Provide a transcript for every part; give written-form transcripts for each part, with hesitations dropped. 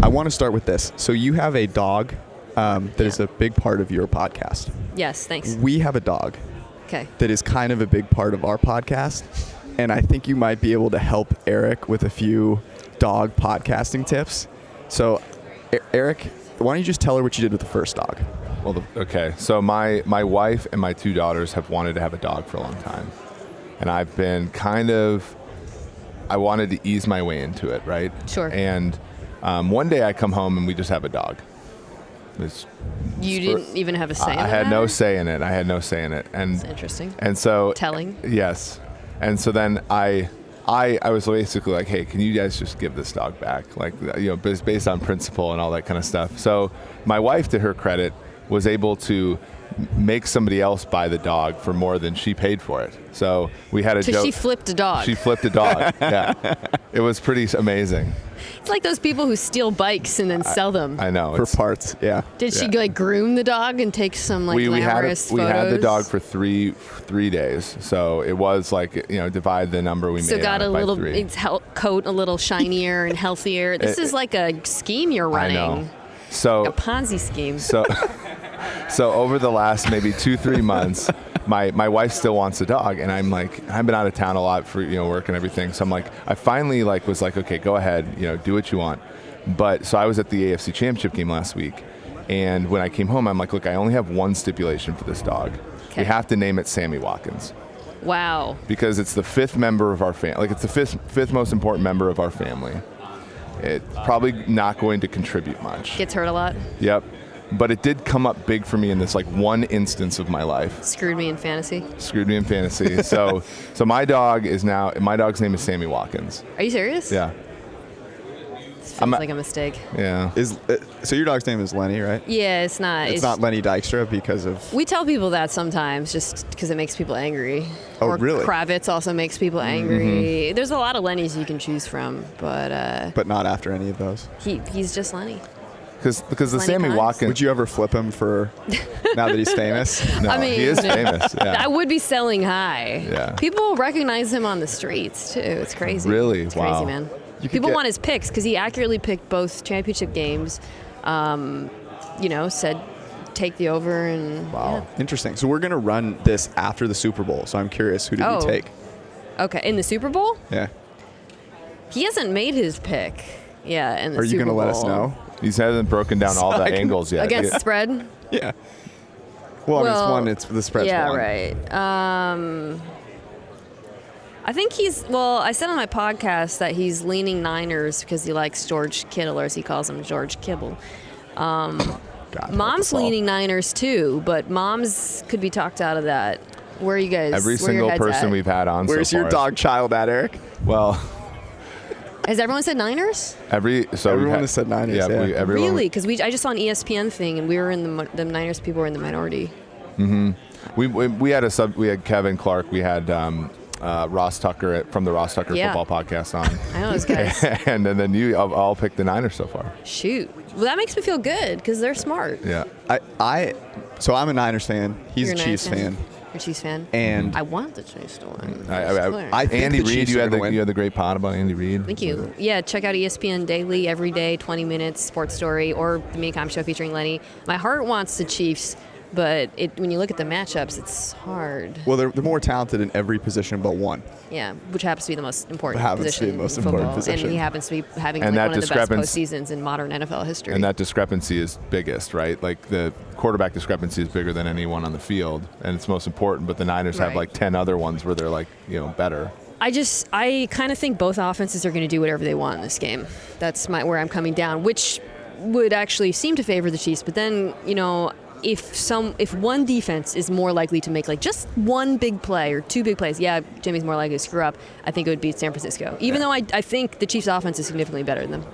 I want to start with this. So you have a dog that is a big part of your podcast. Yes, thanks. We have a dog Okay. that is kind of a big part of our podcast. And I think you might be able to help Eric with a few dog podcasting tips. So, Eric, why don't you just tell her what you did with the first dog? Well, okay. So my wife and my 2 daughters have wanted to have a dog for a long time. And I've been I wanted to ease my way into it, right? Sure. And one day I come home and we just have a dog. You didn't even have a say in it? I had no say in it. And That's interesting. And so Telling. Yes. And so then I was basically like, hey, can you guys just give this dog back? Like, based on principle and all that kind of stuff. So my wife, to her credit, was able to make somebody else buy the dog for more than she paid for it. So we had a joke. She flipped a dog. She flipped a dog. Yeah. It was pretty amazing. It's like those people who steal bikes and then sell them. I know. For parts, yeah. Did she groom the dog and take some glamorous photos? We had the dog for three days, so it was divide the number we made. So got a little its coat a little shinier and healthier. This is like a scheme you're running. I know. So a Ponzi scheme. So over the last maybe 2-3 months, my wife still wants a dog, and I'm like, I've been out of town a lot for work and everything. So I'm like, I finally was like, okay, go ahead, do what you want. But so I was at the AFC Championship game last week, and when I came home, I'm like, look, I only have one stipulation for this dog. Okay. We have to name it Sammy Watkins. Wow. Because it's the 5th member of our family. Like, it's the fifth most important member of our family. It's probably not going to contribute much. Gets hurt a lot. Yep. But it did come up big for me in this one instance of my life. Screwed me in fantasy. So my dog's name is Sammy Watkins. Are you serious? Yeah. This feels like a mistake. Yeah. So your dog's name is Lenny, right? Yeah, it's not. It's not Lenny Dykstra because of... We tell people that sometimes just because it makes people angry. Oh, or really? Kravitz also makes people angry. Mm-hmm. There's a lot of Lennys you can choose from, but... But not after any of those. He's just Lenny. Because the Sammy Watkins... Would you ever flip him for now that he's famous? No, he is famous. Yeah. I would be selling high. Yeah. People recognize him on the streets, too. It's crazy. Really? It's Wow. crazy, man. People want his picks because he accurately picked both championship games. Said take the over and... Wow. Yeah. Interesting. So we're going to run this after the Super Bowl. So I'm curious, who did you take? Okay. In the Super Bowl? Yeah. He hasn't made his pick. Yeah, in the Super Bowl. Are you going to let us know? He hasn't broken down all the angles yet. Against the spread? Yeah. Well, it's the spread's one. Yeah, right. I think I said on my podcast that he's leaning Niners because he likes George Kittle, or as he calls him, George Kibble. Mom's leaning Niners too, but Mom's could be talked out of that. Where are you guys? Every single person we've had on so far. Where's your dog child at, Eric? Well... Has everyone said Niners? Everyone has said Niners. Yeah. Really? Because I just saw an ESPN thing, and we were in the Niners. People were in the minority. Mm-hmm. We had we had Kevin Clark. We had Ross Tucker from the Ross Tucker Football Podcast on. I know those guys. and then you all picked the Niners so far. Shoot. Well, that makes me feel good because they're smart. Yeah. So I'm a Niners fan. He's a Chiefs fan. You're a Chiefs fan? And I want the Chiefs to win. I think Andy Reid, you had the great pod about Andy Reid. Thank you. Yeah, check out ESPN Daily every day, 20 minutes, sports story, or the Mina Kimes show featuring Lenny. My heart wants the Chiefs, but when you look at the matchups, it's hard. Well, they're more talented in every position but one. Yeah, which happens to be the most important position. And he happens to be having one of the best postseasons in modern NFL history. And that discrepancy is biggest, right? Like the quarterback discrepancy is bigger than anyone on the field, and it's most important. But the Niners have 10 other ones where they're better. I kind of think both offenses are going to do whatever they want in this game. That's where I'm coming down, which would actually seem to favor the Chiefs. But then, if one defense is more likely to make just one big play or two big plays, Jimmy's more likely to screw up. I think it would beat San Francisco. Even though I think the Chiefs' offense is significantly better than them.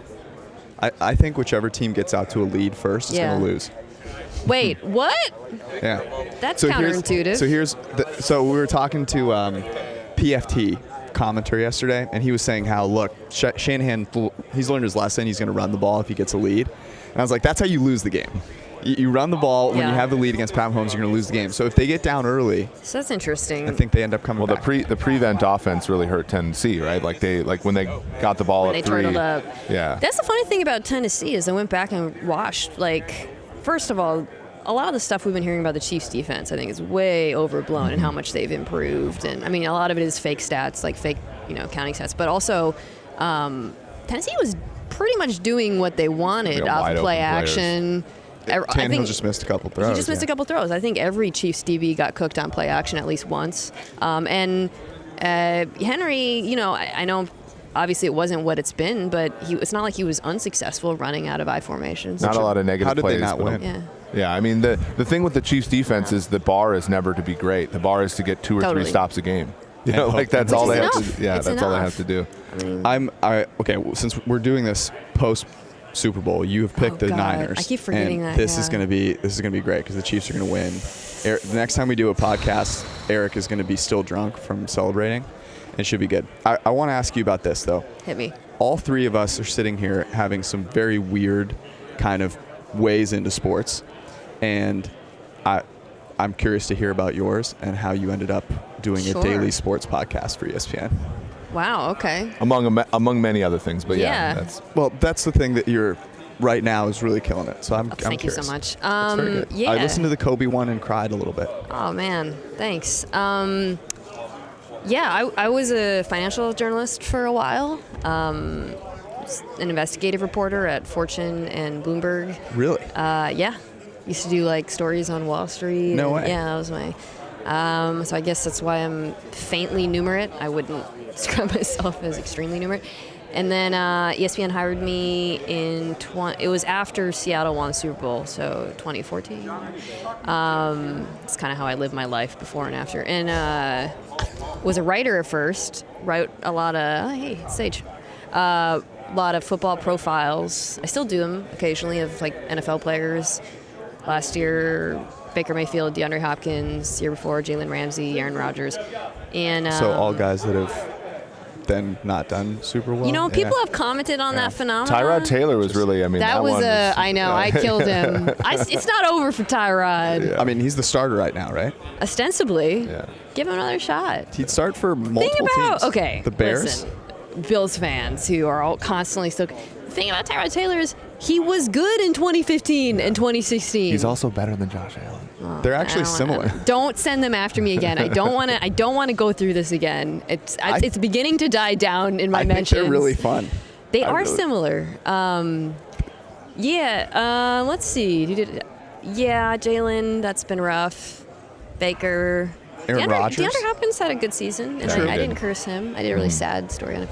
I think whichever team gets out to a lead first is going to lose. Wait, what? Yeah. That's counterintuitive. So we were talking to PFT commentator yesterday, and he was saying how, look, Shanahan, he's learned his lesson. He's going to run the ball if he gets a lead. And I was like, that's how you lose the game. You run the ball when Yeah. you have the lead against Pat Mahomes, you're going to lose the game. So if they get down early, So that's interesting. I think they end up coming back. The prevent offense really hurt Tennessee, right? Like when they got the ball When up they 3. turtled up. Yeah. That's the funny thing about Tennessee is I went back and watched, like, first of all, a lot of the stuff we've been hearing about the Chiefs defense, I think, is way overblown in how much they've improved. And I mean, a lot of it is fake stats, like fake, counting stats. But also, Tennessee was pretty much doing what they wanted Real off wide play open action. Tannehill just missed a couple throws. He just missed yeah. a couple throws. I think every Chiefs DB got cooked on play action at least once. And Henry, I know obviously it wasn't what it's been, but it's not like he was unsuccessful running out of I formations. Not a lot of negative How did plays. they not win? Yeah. Yeah, I mean, the thing with the Chiefs defense is the bar is never to be great. The bar is to get 2 or 3 stops a game. Like that's all they have to. Yeah, that's all they have to do. Okay. Well, since we're doing this post Super Bowl, you have picked the God. Niners. I keep forgetting and that. This is going to be great because the Chiefs are going to win. The next time we do a podcast, Eric is going to be still drunk from celebrating. It should be good. I want to ask you about this though. Hit me. All 3 of us are sitting here having some very weird kind of ways into sports, and I'm curious to hear about yours and how you ended up doing a daily sports podcast for ESPN. Wow. Okay. Among many other things, but Yeah. That's the thing that you're right now is really killing it. So I'm Thank you curious. so much. It's very good. Yeah. I listened to the Kobe one and cried a little bit. Oh man, thanks. I was a financial journalist for a while. An investigative reporter at Fortune and Bloomberg. Really? Yeah. Used to do like stories on Wall Street. No way. Yeah, that was my. So I guess that's why I'm faintly numerate. I wouldn't describe myself as extremely numerate. And then ESPN hired me it was after Seattle won the Super Bowl, so 2014. It's kind of how I lived my life before and after. And was a writer at first, wrote a lot of, hey, Sage, a lot of football profiles. I still do them occasionally of like NFL players. Last year, Baker Mayfield, DeAndre Hopkins. Year before, Jalen Ramsey, Aaron Rodgers. And so all guys that have then not done super well. People have commented on that phenomenon. Tyrod Taylor was really, that one was I know, I killed him. It's not over for Tyrod. Yeah. I mean, he's the starter right now, right? Ostensibly. Yeah. Give him another shot. He'd start for multiple teams. Okay. The Bears? Listen, Bills fans who are all constantly still. The thing about Tyrod Taylor is he was good in 2015 and 2016. He's also better than Josh Allen. They're actually similar. Don't send them after me again. I don't want to go through this again. It's beginning to die down in my mentions. They're really fun. They are similar. Let's see. Jalen, that's been rough. Baker. Aaron Rodgers. DeAndre Hopkins had a good season, and I didn't curse him. I did a really sad story on him.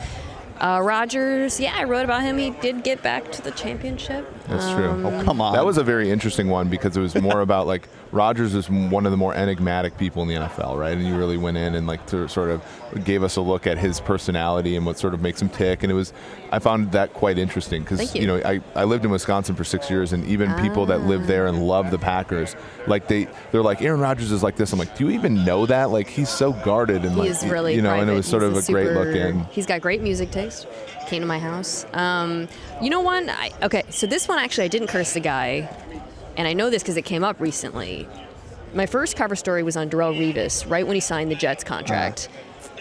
Rodgers, I wrote about him. He did get back to the championship. That's true. Oh, come on. That was a very interesting one because it was more about like Rodgers is one of the more enigmatic people in the NFL, right? And you really went in and like sort of gave us a look at his personality and what sort of makes him tick. And I found that quite interesting because I lived in Wisconsin for 6 years, and even people that live there and love the Packers, like they're like, Aaron Rodgers is like this. I'm like, do you even know that? Like he's so guarded and He's really private. And it was sort of a great look in. He's got great music taste. Came to my house. So this one actually I didn't curse the guy, and I know this because it came up recently. My first cover story was on Darrelle Revis, right when he signed the Jets contract.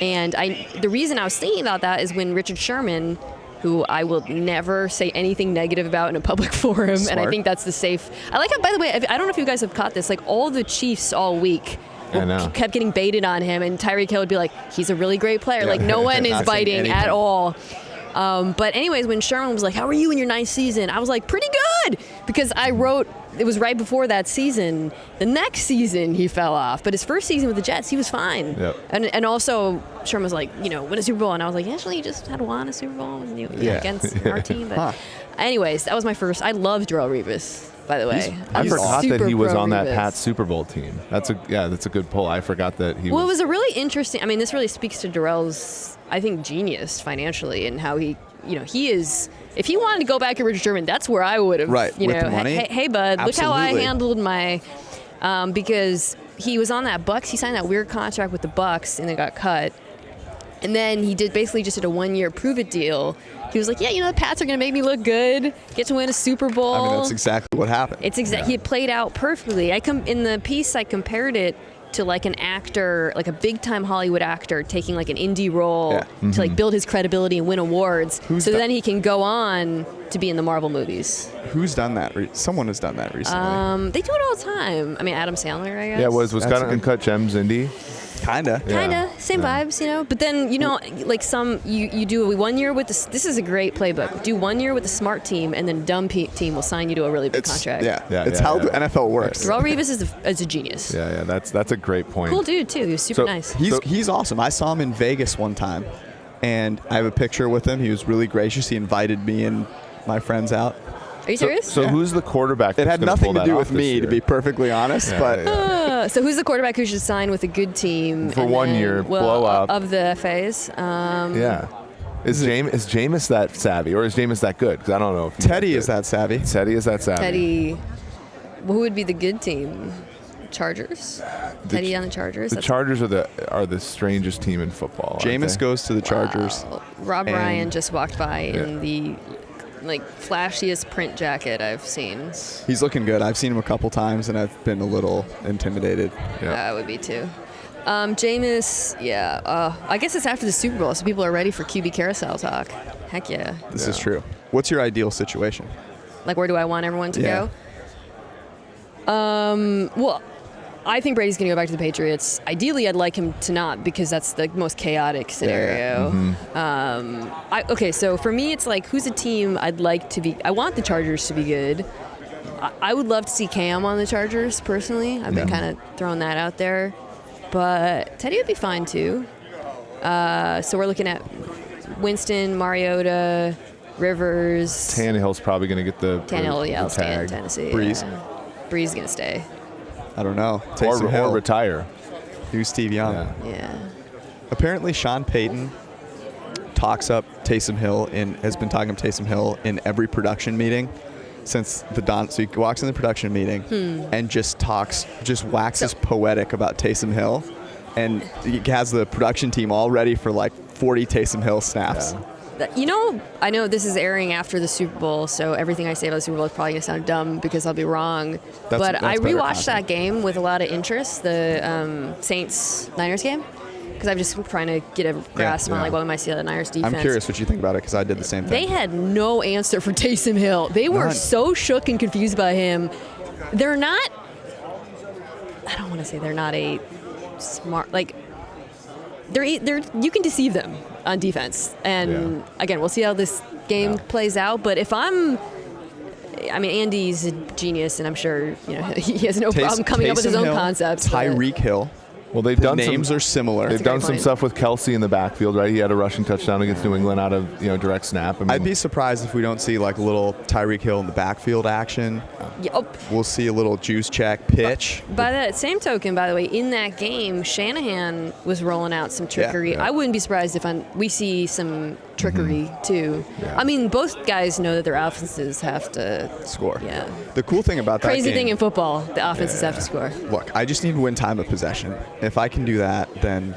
And the reason I was thinking about that is when Richard Sherman, who I will never say anything negative about in a public forum, Smart. and I think that's the safe. I like how, by the way, I don't know if you guys have caught this, like all the Chiefs all week kept getting baited on him, and Tyreek Hill would be like, he's a really great player. Like no one is biting at all. But anyways, when Sherman was like, how are you in your 9th season? I was like, pretty good, because I wrote, it was right before that season. The next season he fell off, but his first season with the Jets, he was fine. Yep. And also Sherman was like, win a Super Bowl, and I was like, actually, you just had won a Super Bowl against our team. But anyways, that was my first. I love Darrelle Revis, by the way. I forgot that he was on that Revis. Pats Super Bowl team. That's a good pull. I forgot that he was. Well, it was a really interesting. I mean, this really speaks to Darrell's, I think, genius financially and how he is. If he wanted to go back to Richard Sherman, that's where I would have. Right. With the money? Hey, bud, Absolutely. look how I handled my. Because he was on that Bucks. He signed that weird contract with the Bucks and then got cut. And then he basically just did a 1-year prove-it deal. He was like, yeah, the Pats are going to make me look good, get to win a Super Bowl. I mean, that's exactly what happened. He played out perfectly. In the piece, I compared it to like an actor, like a big-time Hollywood actor taking like an indie role to like build his credibility and win awards. Then he can go on to be in the Marvel movies. Who's done that? Someone has done that recently. They do it all the time. I mean, Adam Sandler, I guess. Yeah, was That's kind of good. Uncut Gems indie. Kinda. Same vibes, But then, like you do 1 year with this is a great playbook. Do 1 year with a smart team, and then a dumb team will sign you to a really big contract. It's how the NFL works. Darrelle Revis is a genius. Yeah, that's a great point. Cool dude too. He was super nice. He's awesome. I saw him in Vegas one time, and I have a picture with him. He was really gracious. He invited me and my friends out. Are you serious? So who's the quarterback? It had nothing to do with me, me, to be perfectly honest. So who's the quarterback who should sign with a good team for 1 year, blow up of the FAs? Is Jameis that savvy, or is Jameis that good? Because I don't know if Teddy is that savvy. Teddy is that savvy. Teddy. Who would be the good team? Chargers. Teddy on the Chargers. The Chargers are the strangest team in football. Jameis goes to the Chargers. Wow. Rob Ryan just walked by in the flashiest print jacket I've seen. He's looking good. I've seen him a couple times, and I've been a little intimidated. I would be too. Jameis, I guess it's after the Super Bowl, so people are ready for QB carousel talk. Heck yeah. This is true. What's your ideal situation? Like, where do I want everyone to go? Well, I think Brady's going to go back to the Patriots. Ideally, I'd like him to not, because that's the most chaotic scenario. So for me, it's like, who's a team I'd like to be? I want the Chargers to be good. I would love to see Cam on the Chargers, personally. I've been kind of throwing that out there. But Teddy would be fine, too. So we're looking at Winston, Mariota, Rivers. Tannehill's probably going to get the Tannehill, the I'll stay in tag. Tennessee. Breeze. Breeze is going to stay. I don't know. Or retire. Who's Steve Young? Yeah. Apparently, Sean Payton talks up Taysom Hill has been talking up Taysom Hill in every production meeting since the dawn. So he walks in the production meeting and just waxes poetic about Taysom Hill, and he has the production team all ready for like 40 Taysom Hill snaps. Yeah. I know this is airing after the Super Bowl, so everything I say about the Super Bowl is probably going to sound dumb because I'll be wrong. But I rewatched that game with a lot of interest, the Saints-Niners game, because I'm just trying to get a grasp on what we might see out of the Niners defense. I'm curious what you think about it, because I did the same thing. They had no answer for Taysom Hill. They were so shook and confused by him. They're not, I don't want to say they're not a smart, like, they're you can deceive them on defense. And again, we'll see how this game plays out. But Andy's a genius, and I'm sure he has no problem coming up with his own concepts. Tyreek Hill. Well, they've the done names are similar. They've done some stuff with Kelsey in the backfield, right? He had a rushing touchdown against New England out of direct snap. I'd be surprised if we don't see like a little Tyreek Hill in the backfield action. We'll see a little juice check pitch. By that same token, by the way, in that game, Shanahan was rolling out some trickery. I wouldn't be surprised if we see some trickery too. I mean, both guys know that their offenses have to score. Yeah. The cool thing about that crazy game, thing in football, the offenses have to score. Look, I just need to win time of possession. If I can do that, then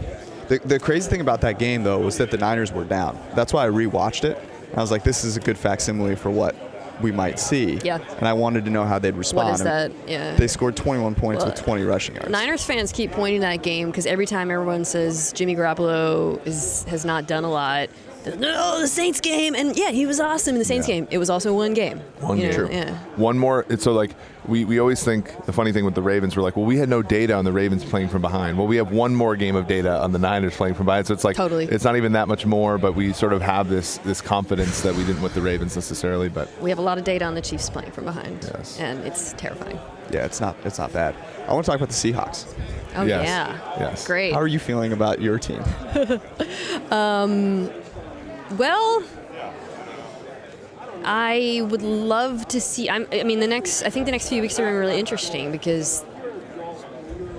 the crazy thing about that game though was that the Niners were down. That's why I rewatched it. I was like, this is a good facsimile for what we might see. Yeah. And I wanted to know how they'd respond. What is that? Yeah. They scored 21 points with 20 rushing yards. Niners fans keep pointing that game because every time everyone says Jimmy Garoppolo has not done a lot, no, the Saints game, and he was awesome in the Saints game. It was also one game. One game. True. Yeah. One more. It's so like we always think the funny thing with the Ravens, we're like, well, we had no data on the Ravens playing from behind. Well, we have one more game of data on the Niners playing from behind. So it's like it's not even that much more, but we sort of have this confidence that we didn't with the Ravens necessarily. But we have a lot of data on the Chiefs playing from behind. Yes. And it's terrifying. Yeah, it's not bad. I want to talk about the Seahawks. Oh Yes. Great. How are you feeling about your team? Well, I would love to see. I think the next few weeks are really interesting because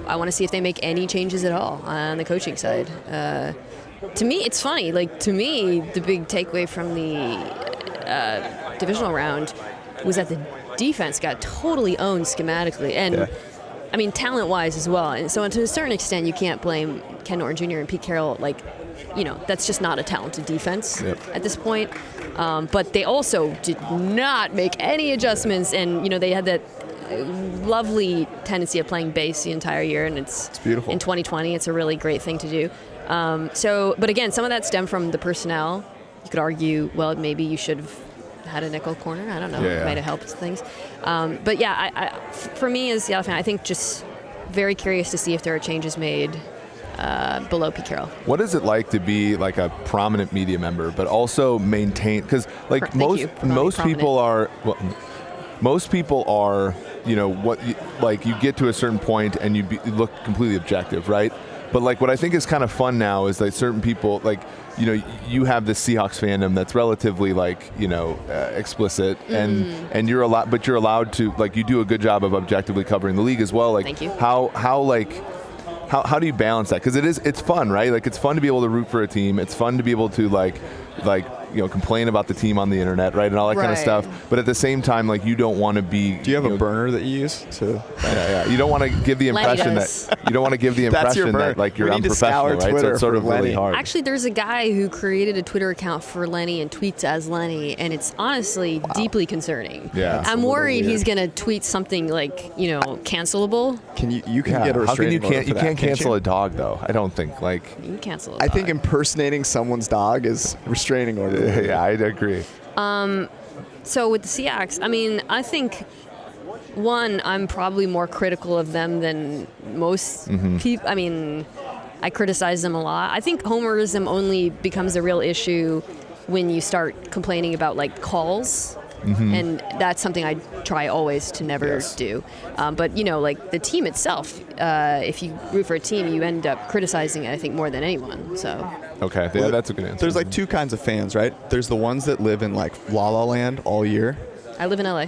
I want to see if they make any changes at all on the coaching side. To me, it's funny. Like, to me, the big takeaway from the divisional round was that the defense got totally owned schematically, and I mean, talent-wise as well. And so to a certain extent, you can't blame Ken Norton Jr. and Pete Carroll. Like, that's just not a talented defense at this point. But they also did not make any adjustments, and they had that lovely tendency of playing base the entire year, and it's beautiful. In 2020, it's a really great thing to do. But again, some of that stemmed from the personnel. You could argue, well, maybe you should have had a nickel corner. I don't know. It might have helped things. But yeah, for me as a Seattle fan, I think just very curious to see if there are changes made below Pete Carroll. What is it like to be like a prominent media member, but also maintain? Because like most people are. Well, most people are. You get to a certain point and you look completely objective, right? But like what I think is kind of fun now is like certain people, like, you have this Seahawks fandom that's relatively like, explicit, and you're allowed to, like, you do a good job of objectively covering the league as well. Like, thank you. How do you balance that? Because it's fun, right? Like, it's fun to be able to root for a team. It's fun to be able to like complain about the team on the internet, right, and all that kind of stuff. But at the same time, like, you don't want to be. Do you have a burner that you use to? Yeah. You don't want to give the impression that like you're unprofessional, right? Twitter so it's sort of really hard. Actually, there's a guy who created a Twitter account for Lenny and tweets as Lenny, and it's honestly deeply concerning. Yeah, I'm worried he's going to tweet something like cancelable. You can get a restraining order for that, you can't cancel a dog though. I don't think like. You can cancel a dog. dog. I think impersonating someone's dog is restraining order. Yeah, I'd agree. So with the Seahawks, I mean, I think, one, I'm probably more critical of them than most people. I mean, I criticize them a lot. I think homerism only becomes a real issue when you start complaining about, like, calls. And that's something I try always to never do. But, like the team itself, if you root for a team, you end up criticizing it, I think, more than anyone. So. Okay, yeah, that's a good answer. There's like two kinds of fans, right? There's the ones that live in like La La Land all year. I live in LA.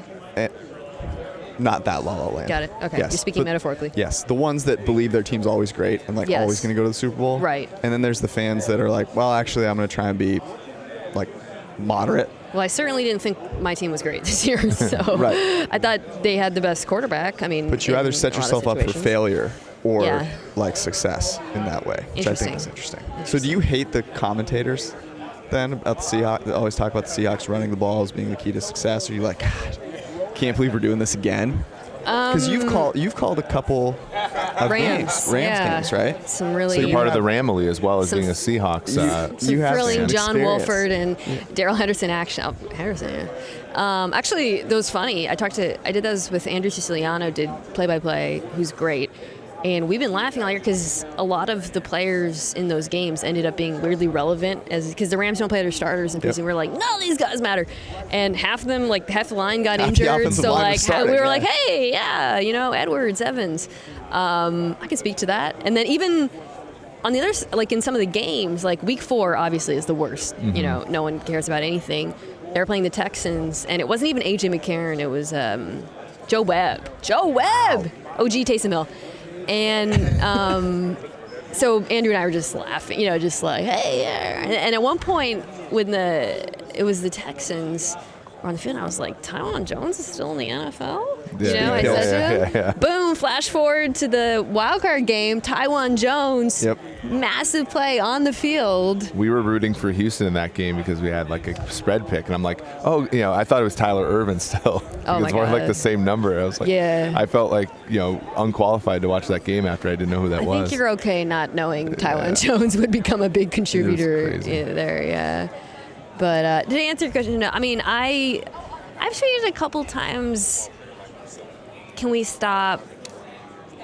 Not that La La Land. Got it. Okay, yes, you're speaking metaphorically. Yes, the ones that believe their team's always great and like always going to go to the Super Bowl. Right. And then there's the fans that are like, well, actually, I'm going to try and be like moderate. Well, I certainly didn't think my team was great this year, so I thought they had the best quarterback. I mean, but you either set yourself up for failure or like success in that way, which I think is interesting. So do you hate the commentators then about the Seahawks that always talk about the Seahawks running the ball as being the key to success? Or are you like, God, can't believe we're doing this again? Because you've called a couple of Rams games, right? Some really. So you're part of the Ramily as well as being a Seahawks. Some thrilling John Wolford and Daryl Henderson action. Oh, Henderson, yeah. Actually, that was funny. I did those with Andrew Siciliano, did play-by-play, who's great. And we've been laughing all year because a lot of the players in those games ended up being weirdly relevant because the Rams don't play their starters, and we're like, no, these guys matter. And half of them, like half the line got injured. So like we were like, hey, Edwards, Evans. I can speak to that. And then even on the other, like in some of the games, like week 4 obviously is the worst. No one cares about anything. They were playing the Texans, and it wasn't even A.J. McCarron. It was Joe Webb. Wow. OG Taysom Hill. And so Andrew and I were just laughing, just like, hey, yeah. And at one point when it was the Texans were on the field, I was like, Tywan Jones is still in the NFL? I said to him. Boom, flash forward to the wildcard game, Tywan Jones, massive play on the field. We were rooting for Houston in that game because we had like a spread pick, and I'm like, I thought it was Tyler Ervin still. It's more like the same number. I was like, I felt like, unqualified to watch that game after I didn't know who that was. I think you're okay not knowing Tywan Jones would become a big contributor there, But did I answer your question? No. I mean, I've tweeted a couple times, can we stop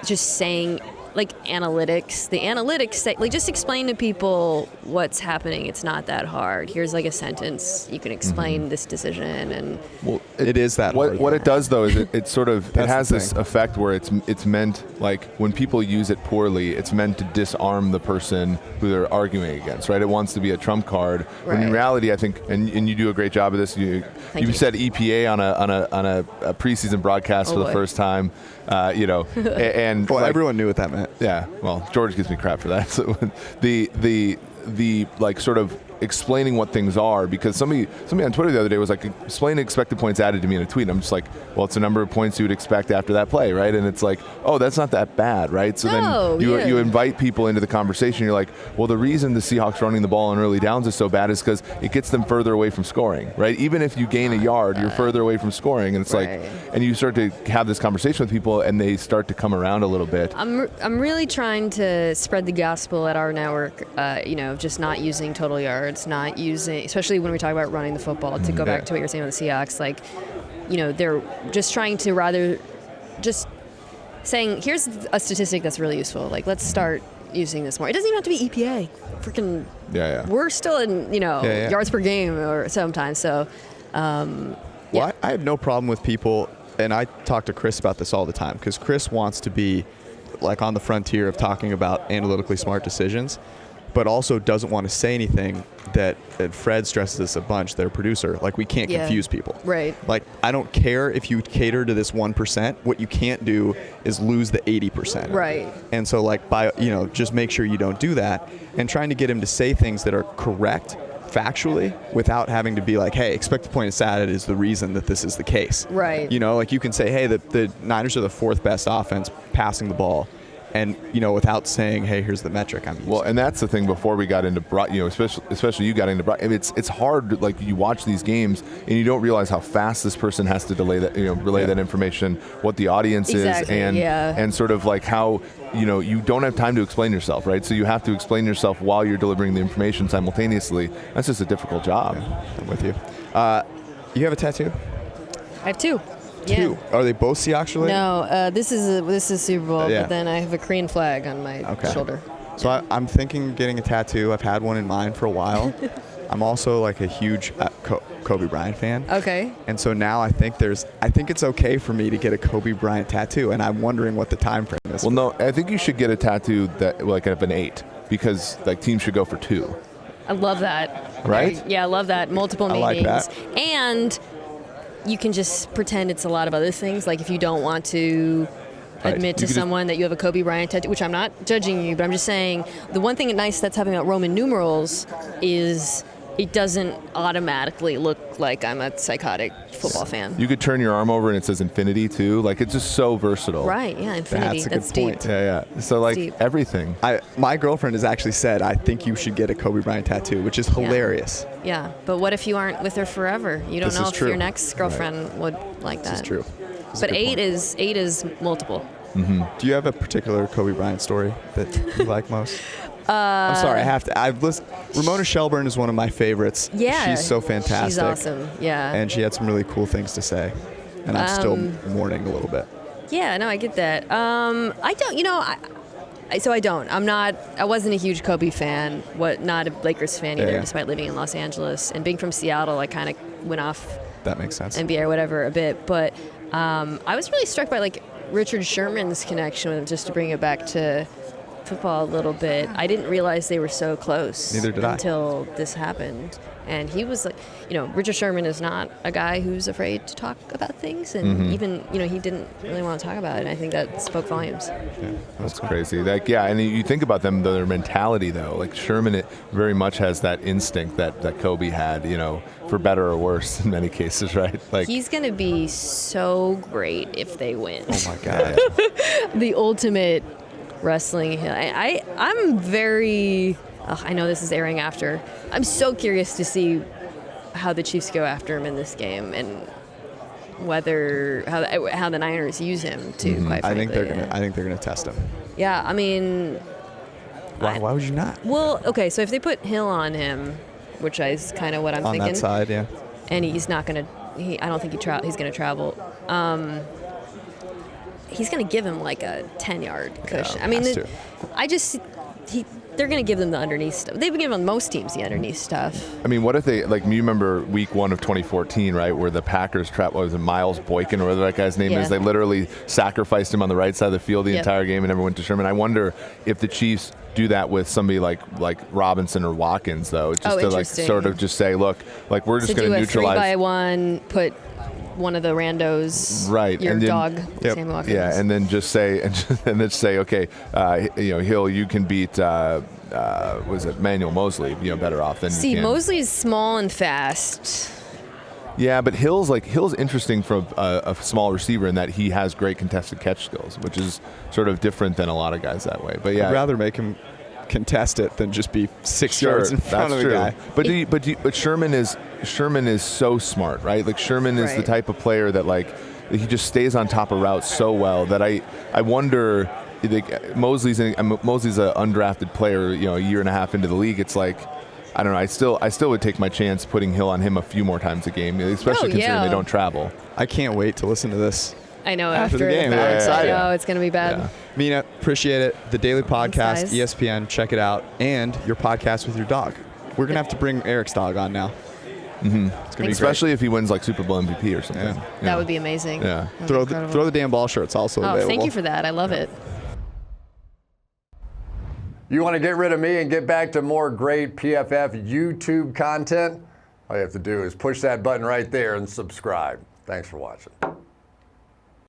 just saying, like, analytics? The analytics say, like, just explain to people what's happening. It's not that hard. Here's, like, a sentence. You can explain this decision. And well, it is that hard. What it does, though, is it sort of, it has this effect where it's meant, like, when people use it poorly, it's meant to disarm the person who they're arguing against, right? It wants to be a trump card. When in reality, I think, and you do a great job of this, you said EPA on a preseason broadcast for the first time, and well, everyone knew what that meant. Yeah, well, George gives me crap for that. So the like sort of explaining what things are, because somebody on Twitter the other day was like, explain expected points added to me in a tweet. And I'm just like, well, it's the number of points you would expect after that play, right? And it's like, oh, that's not that bad, right? So then you invite people into the conversation. You're like, well, the reason the Seahawks running the ball on early downs is so bad is because it gets them further away from scoring, right? Even if you gain a yard, you're further away from scoring. And it's like, and you start to have this conversation with people, and they start to come around a little bit. I'm really trying to spread the gospel at our network, just not using total yards, not using, especially when we talk about running the football, to go back to what you're saying about the Seahawks, like, they're just trying to rather just saying, here's a statistic that's really useful. Like, let's start using this more. It doesn't even have to be EPA. Freaking, we're still in, yards per game or sometimes. So, Well, I have no problem with people, and I talk to Chris about this all the time, because Chris wants to be like on the frontier of talking about analytically smart decisions, but also doesn't want to say anything that Fred stresses this a bunch, their producer, like, we can't confuse people. Right. Like, I don't care if you cater to this 1%. What you can't do is lose the 80%. Right. And so, like, just make sure you don't do that, and trying to get him to say things that are correct factually without having to be like, hey, expected points added is the reason that this is the case. Right. Like, you can say, hey, the Niners are the 4th best offense passing the ball, and without saying, hey, here's the metric I'm using. Well, and that's the thing. Before we got into especially you got into it's hard. Like, you watch these games and you don't realize how fast this person has to relay that information, what the audience is, and sort of like how you don't have time to explain yourself, right? So you have to explain yourself while you're delivering the information simultaneously. That's just a difficult job. Yeah, I'm with you. You have a tattoo? I have 2. Two. Are they both Seahawks related? No, this is Super Bowl, but then I have a Korean flag on my shoulder. So I'm thinking of getting a tattoo. I've had one in mind for a while. I'm also like a huge Kobe Bryant fan. Okay. And so now I think it's okay for me to get a Kobe Bryant tattoo, and I'm wondering what the time frame is. Well, no, I think you should get a tattoo that like of an 8, because like teams should go for 2. I love that. Right? Yeah, I love that. Multiple meanings. I like that. And you can just pretend it's a lot of other things. Like, if you don't want to admit to someone that you have a Kobe Bryant tattoo, which I'm not judging you, but I'm just saying the one thing nice that's happening about Roman numerals is it doesn't automatically look like I'm a psychotic football fan. You could turn your arm over and it says infinity too. Like, it's just so versatile. Right, yeah, infinity. That's a good point. Deep. Yeah. So like deep. Everything. My girlfriend has actually said, I think you should get a Kobe Bryant tattoo, which is hilarious. Yeah, but what if you aren't with her forever? You don't know if your next girlfriend would like that. This is true. But 8 is multiple. Mm-hmm. Do you have a particular Kobe Bryant story that you like most? I'm sorry, I have to. I've listened. Ramona Shelburne is one of my favorites. Yeah, she's so fantastic. She's awesome. Yeah, and she had some really cool things to say, and I'm still mourning a little bit. Yeah, no, I get that. I don't. So I don't. I'm not. I wasn't a huge Kobe fan. Not a Lakers fan either, despite living in Los Angeles and being from Seattle. I kind of went off. That makes sense. NBA or whatever a bit, but I was really struck by like Richard Sherman's connection with him. Just to bring it back to football a little bit, I didn't realize they were so close. Neither did I. Until this happened. And he was like, Richard Sherman is not a guy who's afraid to talk about things. And even, he didn't really want to talk about it. And I think that spoke volumes. Yeah, that's crazy. Like, and you think about them, their mentality, though. Like, Sherman, it very much has that instinct that Kobe had, for better or worse in many cases, right? Like, he's going to be so great if they win. Oh, my God. The ultimate wrestling. I'm very... I know this is airing after. I'm so curious to see how the Chiefs go after him in this game, and how the Niners use him too. Quite frankly, I think they're gonna test him. Yeah, I mean, why would you not? Well, okay, so if they put Hill on him, which is kind of what I'm thinking. On that side, yeah. And he's not gonna. I don't think he's gonna travel. He's gonna give him like a 10-yard cushion. I mean, they're going to give them the underneath stuff. They've been giving most teams the underneath stuff. I mean, what if they, like, you remember week 1 of 2014, right, where the Packers trapped, what was it, Miles Boykin, or whatever that guy's name is? They literally sacrificed him on the right side of the field the entire game and never went to Sherman. I wonder if the Chiefs do that with somebody like Robinson or Watkins, though. Just to, like, sort of just say, look, like, we're just going to neutralize. 3-by-1, put one of the randos, right? your and then, dog, Yep. Sammy Watkins. Yeah, and then just say, and then say, okay, Hill, you can beat, was it Manuel Mosley? Better off than See, you can. Mosley's small and fast. Yeah, but Hill's interesting from a small receiver in that he has great contested catch skills, which is sort of different than a lot of guys that way. But yeah, I'd rather make him contest it than just be 6 sure, yards in front that's of the true. guy. But Sherman is so smart, right? Like Sherman is the Right. type of player that he just stays on top of routes so well that I wonder. Mosley's an undrafted player, a year and a half into the league. It's like, I don't know. I still would take my chance putting Hill on him a few more times a game, especially considering they don't travel. I can't wait to listen to this. I know After the game, the yeah, fact, I excited. know it's going to be bad. Yeah. Mina, appreciate it. The Daily Podcast, guys. ESPN, check it out, and your podcast with your dog. We're gonna have to bring Eric's dog on now. Mm-hmm. It's gonna be great. Especially if he wins like Super Bowl MVP or something. Yeah. That would be amazing. Yeah. That'd be incredible. Throw the damn ball shirts also Oh, available. thank you for that. I love it. You want to get rid of me and get back to more great PFF YouTube content? All you have to do is push that button right there and subscribe. Thanks for watching.